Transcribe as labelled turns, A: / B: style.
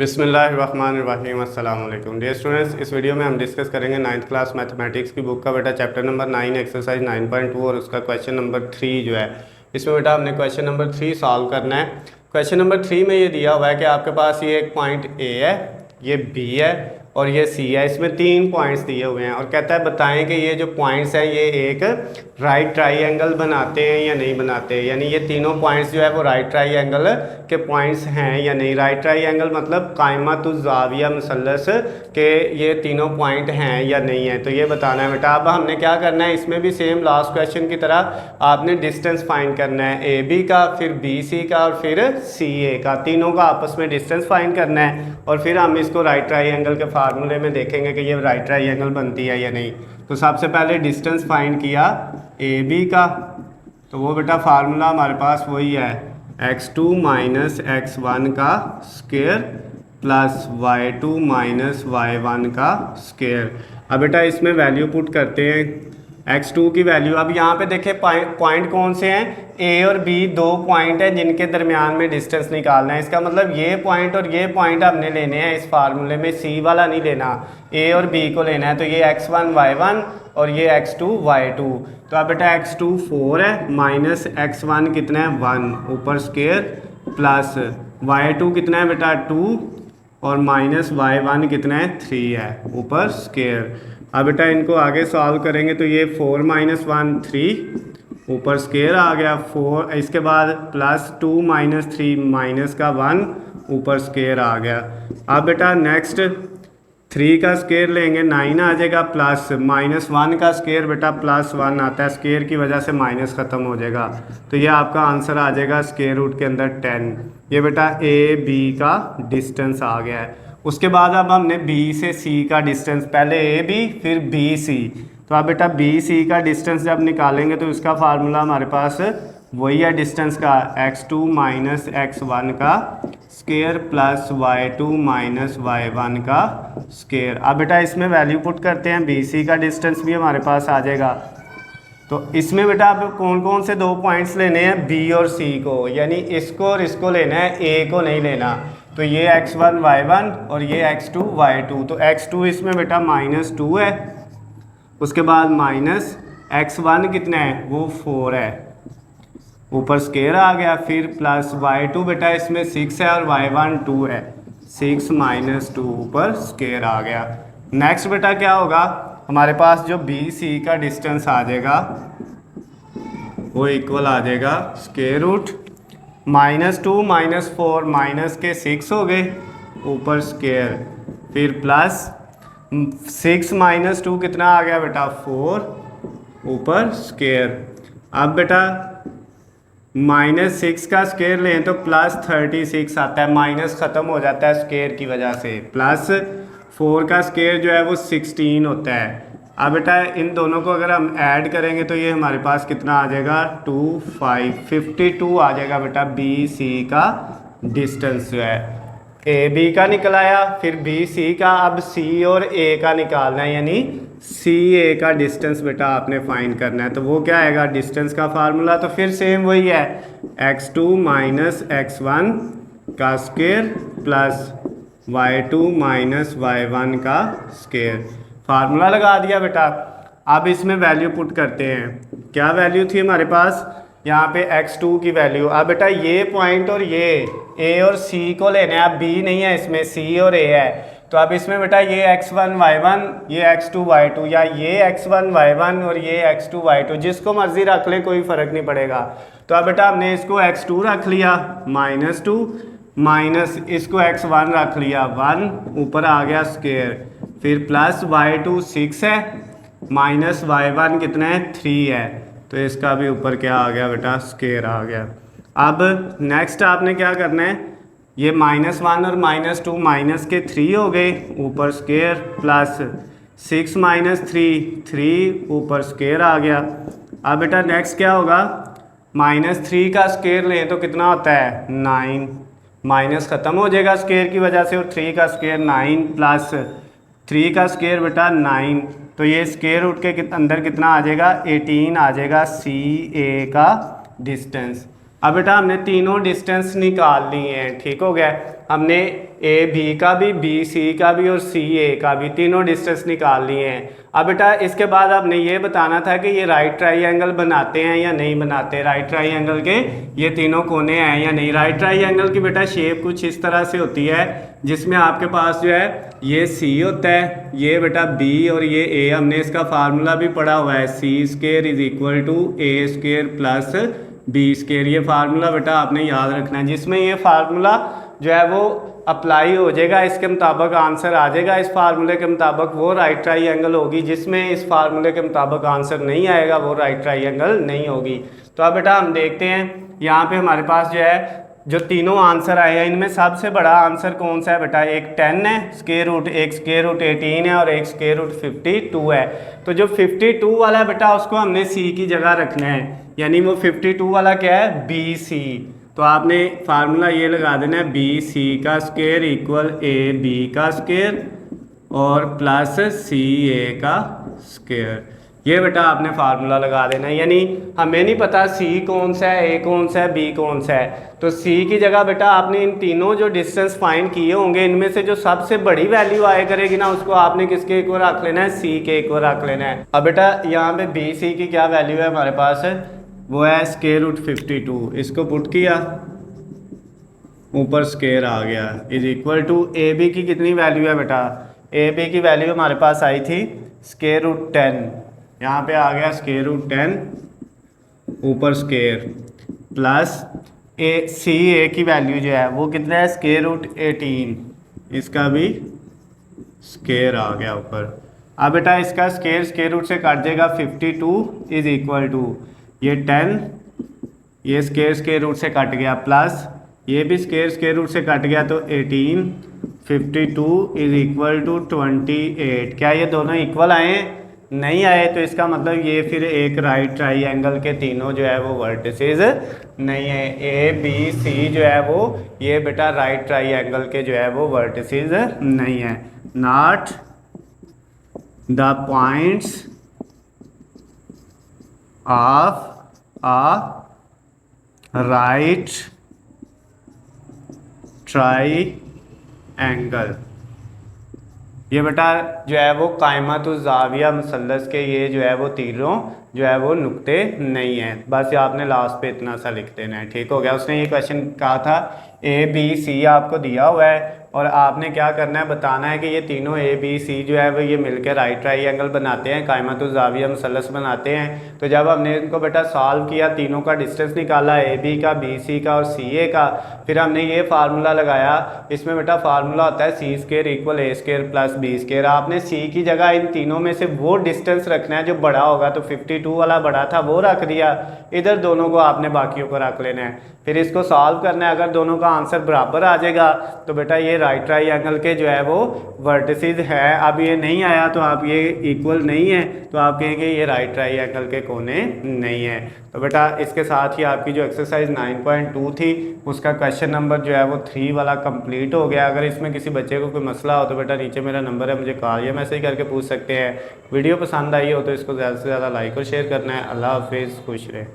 A: बिस्मिल्लाहिर्रहमानिर्रहीम अस्सलाम वालेकुम डियर स्टूडेंट्स। इस वीडियो में हम डिस्कस करेंगे 9th क्लास मैथमेटिक्स की बुक का बेटा चैप्टर नंबर 9 एक्सरसाइज 9.2 और उसका क्वेश्चन नंबर 3 जो है इसमें बेटा हमने क्वेश्चन नंबर 3 सॉल्व करना है। क्वेश्चन नंबर 3 में ये दिया हुआ है कि आपके पास ये एक पॉइंट ए है, ये बी है और ये सी है। इसमें 3 पॉइंट्स दिए हुए हैं और कहता है बताएं कि ये जो पॉइंट्स हैं ये एक राइट ट्राइंगल बनाते हैं या नहीं बनाते, यानी ये तीनों पॉइंट्स जो है वो राइट ट्राइंगल के पॉइंट्स हैं या नहीं। राइट ट्राइंगल मतलब कायमतुज़्ज़ाविया मुसल्लस के ये तीनों पॉइंट हैं या नहीं है, तो ये बताना है बेटा। अब हमने क्या करना है, इसमें भी सेम लास्ट क्वेश्चन की तरह आपने डिस्टेंस फाइंड करना है, ए बी का, फिर बी सी का और फिर सी ए का, तीनों का आपस में डिस्टेंस फाइंड करना है और फिर हम इसको राइट ट्राइंगल के फार्मूले में देखेंगे कि ये राइट ट्राइंगल बनती है या नहीं। तो सबसे पहले डिस्टेंस फाइंड किया ए बी का, तो वो बेटा फार्मूला हमारे पास वही है x2 माइनस x1 का square plus y2 minus y1 का स्क्वायर। अब बेटा इसमें वैल्यू पुट करते हैं x2 की वैल्यू। अब यहाँ पे देखें पॉइंट कौन से हैं, a और b दो पॉइंट हैं जिनके दरमियान में डिस्टेंस निकालना है। इसका मतलब ये पॉइंट और ये पॉइंट हमने लेने हैं इस फार्मूले में, c वाला नहीं लेना, a और b को लेना है। तो ये x1 y1 और ये x2 y2। तो अब बेटा x2 4 है, माइनस x1 कितना है 1 ऊपर स्क्वायर प्लस y2 कितना है बेटा 2 और माइनस y1 कितना है 3 है ऊपर स्क्वायर। अब बेटा इनको आगे सॉल्व करेंगे तो ये 4 माइनस 1 3 ऊपर स्क्वायर आ गया 4, इसके बाद प्लस 2 माइनस 3 माइनस का 1 ऊपर स्क्वायर आ गया। अब बेटा नेक्स्ट 3 का स्क्वायर लेंगे 9 आ जाएगा, प्लस माइनस 1 का स्क्वायर बेटा प्लस 1 आता है, स्क्वायर की वजह से माइनस ख़त्म हो जाएगा। तो ये आपका आंसर आ जाएगा स्क्वायर रूट के अंदर 10। ये बेटा ए बी का डिस्टेंस आ गया है। उसके बाद अब हमने बी से सी का डिस्टेंस, पहले ए बी फिर बी सी। तो अब बेटा बी सी का डिस्टेंस जब निकालेंगे तो इसका फार्मूला हमारे पास वही है डिस्टेंस का, x2 माइनस x1 का square plus y2 minus y1 का स्क्वायर। अब बेटा इसमें वैल्यू पुट करते हैं, BC का डिस्टेंस भी हमारे पास आ जाएगा। तो इसमें बेटा अब कौन कौन से दो पॉइंट्स लेने हैं, B और C को, यानी इसको और इसको लेना है, A को नहीं लेना। तो ये x1 y1 और ये x2 y2। तो x2 इसमें बेटा माइनस 2 है, उसके बाद माइनस x1 कितना है वो 4 है ऊपर स्क्वायर आ गया, फिर प्लस y2 बेटा इसमें 6 है और y1 2 है, 6 माइनस 2 ऊपर स्क्वायर आ गया। नेक्स्ट बेटा क्या होगा, हमारे पास जो BC का डिस्टेंस आ जाएगा वो इक्वल आ जाएगा square root minus 2 minus 4 minus के 6 हो गए ऊपर स्क्वायर, फिर प्लस 6 माइनस 2 कितना आ गया बेटा 4 ऊपर स्क्वायर। अब बेटा माइनस 6 का स्क्वायर लें तो प्लस 36 आता है, माइनस ख़त्म हो जाता है स्क्वायर की वजह से, प्लस 4 का स्क्वायर जो है वो 16 होता है। अब बेटा इन दोनों को अगर हम ऐड करेंगे तो ये हमारे पास कितना आ जाएगा 52 आ जाएगा बेटा बी सी का डिस्टेंस जो है। ए बी का निकल आया, फिर बी सी का, अब सी और ए का निकालना है, यानी सी ए का डिस्टेंस बेटा आपने फाइंड करना है। तो वो क्या आएगा डिस्टेंस का फार्मूला, तो फिर सेम वही है x2 माइनस x1 का square plus y2 minus y1 का स्क्वायर। फार्मूला लगा दिया बेटा। अब इसमें वैल्यू पुट करते हैं, क्या वैल्यू थी हमारे पास यहाँ पे x2 की वैल्यू। अब बेटा ये पॉइंट और ये a और c को लेने हैं, अब b नहीं है इसमें, c और a है। तो अब इसमें बेटा ये x1 y1 ये x2 y2, या ये x1 y1 और ये x2 y2, जिसको मर्जी रख ले कोई फ़र्क नहीं पड़ेगा। तो अब बेटा हमने इसको x2 रख लिया माइनस 2 माइनस इसको x1 रख लिया 1 ऊपर आ गया स्क्वायर, फिर प्लस y2 6 है माइनस y1 कितना है 3 है, तो इसका भी ऊपर क्या आ गया बेटा स्क्वायर आ गया। अब नेक्स्ट आपने क्या करना है, ये -1 और -2 माइनस के 3 हो गए ऊपर स्क्वायर, प्लस 6 माइनस 3 ऊपर स्क्वायर आ गया। अब बेटा नेक्स्ट क्या होगा, -3 का स्क्वायर लें तो कितना होता है 9, माइनस ख़त्म हो जाएगा स्क्वायर की वजह से, और 3 का स्क्वायर 9 प्लस 3 का स्क्वायर बेटा 9, तो ये स्क्वायर रूट के अंदर कितना आ जाएगा 18 आ जाएगा सी ए का डिस्टेंस। अब बेटा हमने तीनों डिस्टेंस निकाल लिए हैं, ठीक हो गया। हमने ए बी का भी, बी सी का भी और सी ए का भी तीनों डिस्टेंस निकाल लिए हैं। अब बेटा इसके बाद आपने ये बताना था कि ये राइट ट्राइंगल बनाते हैं या नहीं बनाते, राइट ट्राइंगल के ये तीनों कोने हैं या नहीं। राइट ट्राइंगल की बेटा शेप कुछ इस तरह से होती है जिसमें आपके पास जो है ये सी होता है, ये बेटा बी और ये ए। हमने इसका फार्मूला भी पढ़ा हुआ है, C square is equal to A square plus B square. ये फार्मूला बेटा आपने याद रखना है, जिसमें ये फार्मूला जो है वो अप्लाई हो जाएगा, इसके मुताबिक आंसर आ जाएगा। इस फार्मूले के मुताबिक वो राइट ट्राइंगल होगी, जिसमें इस फार्मूले के मुताबिक आंसर नहीं आएगा वो राइट ट्राइंगल नहीं होगी। तो अब बेटा हम देखते हैं यहाँ पे हमारे पास जो है जो तीनों आंसर आए हैं इनमें सबसे बड़ा आंसर कौन सा है बेटा, एक 10 है स्क्वायर रूट, एक स्क्वायर रूट 18 है और एक स्क्वायर रूट 52 है। तो जो 52 वाला है बेटा उसको हमने सी की जगह रखना है, यानी वो 52 वाला क्या है, बी सी। तो आपने फार्मूला ये लगा देना है, बी सी का स्क्वायर इक्वल ए बी का स्क्वायर और प्लस सी ए का स्क्वायर। ये बेटा आपने फार्मूला लगा देना है। यानी हमें नहीं पता सी कौन सा है, ए कौन सा है, बी कौन सा है, तो सी की जगह बेटा आपने इन तीनों जो डिस्टेंस फाइंड किए होंगे इनमें से जो सबसे बड़ी वैल्यू आया करेगी ना उसको आपने किसके इक्वल रख लेना है, सी के इक्वल रख लेना है। अब बेटा यहाँ पे बी सी की क्या वैल्यू है हमारे पास, वो है स्क्वायर रूट 52। इसको पुट किया, ऊपर स्क्वायर आ गया, is equal to A B की कितनी वैल्यू है बेटा, ए बी की वैल्यू हमारे पास आई थी स्क्वायर रूट 10, यहाँ पे आ गया स्क्वायर रूट 10 ऊपर स्क्वायर प्लस ए सी ए की वैल्यू जो है वो कितना है स्क्वायर रूट 18, इसका भी स्क्वायर आ गया ऊपर। अब बेटा इसका स्क्वायर स्क्वायर रूट से काट जाएगा, 52 इज इक्वल टू ये 10, ये स्क्वायर स्क्वायर रूट से कट गया प्लस ये भी स्क्वायर स्क्वायर रूट से कट गया तो 18, 52 इज इक्वल टू 28। क्या ये दोनों इक्वल आए हैं, नहीं आए, तो इसका मतलब ये फिर एक राइट ट्राइंगल के तीनों जो है वो वर्टिसेस नहीं है। ए बी सी जो है वो ये बेटा राइट ट्राइंगल के जो है वो वर्टिसेस नहीं है। Not the points of a right triangle. ये बेटा जो है वो कायमतुज़्ज़ाविया मुसल्लस के ये जो है वो तीरों जो है वो नुक्ते नहीं है। बस ये आपने लास्ट पे इतना सा लिख देना है, ठीक हो गया। उसने ये क्वेश्चन कहा था ए बी सी आपको दिया हुआ है और आपने क्या करना है, बताना है कि ये तीनों ए बी सी जो है वो ये मिलकर राइट ट्राइंगल बनाते हैं, कायमतुज़्ज़ाविया मुसल्लस बनाते हैं। तो जब हमने इनको बेटा सॉल्व किया, तीनों का डिस्टेंस निकाला, ए बी का, बी सी का और सी ए का, फिर हमने ये फार्मूला लगाया। इसमें बेटा फार्मूला होता है सी स्क्वायर इक्वल ए स्क्वायर प्लस बी स्क्वायर। आपने सी की जगह इन तीनों में से वो डिस्टेंस रखना है जो बड़ा होगा, तो 52 वाला बड़ा था वो रख दिया, इधर दोनों को आपने बाकियों को रख लेना है। फिर इसको सॉल्व करना है, अगर दोनों का आंसर बराबर आ जाएगा तो बेटा ये राइट ट्राइंगल के जो है वो वर्टिसेस है। अब ये नहीं आया तो आप ये इक्वल नहीं है तो आप कहेंगे ये राइट ट्राइंगल के कोने नहीं है। तो बेटा इसके साथ ही आपकी जो एक्सरसाइज 9.2 थी उसका क्वेश्चन नंबर जो है वो 3 वाला कंप्लीट हो गया। अगर इसमें किसी बच्चे को कोई मसला हो तो बेटा नीचे मेरा नंबर है, मुझे कॉल या मैसेज करके पूछ सकते हैं। वीडियो पसंद आई हो तो इसको ज़्यादा से ज़्यादा लाइक और शेयर करना है। अल्लाह हाफिज़, खुश रहे।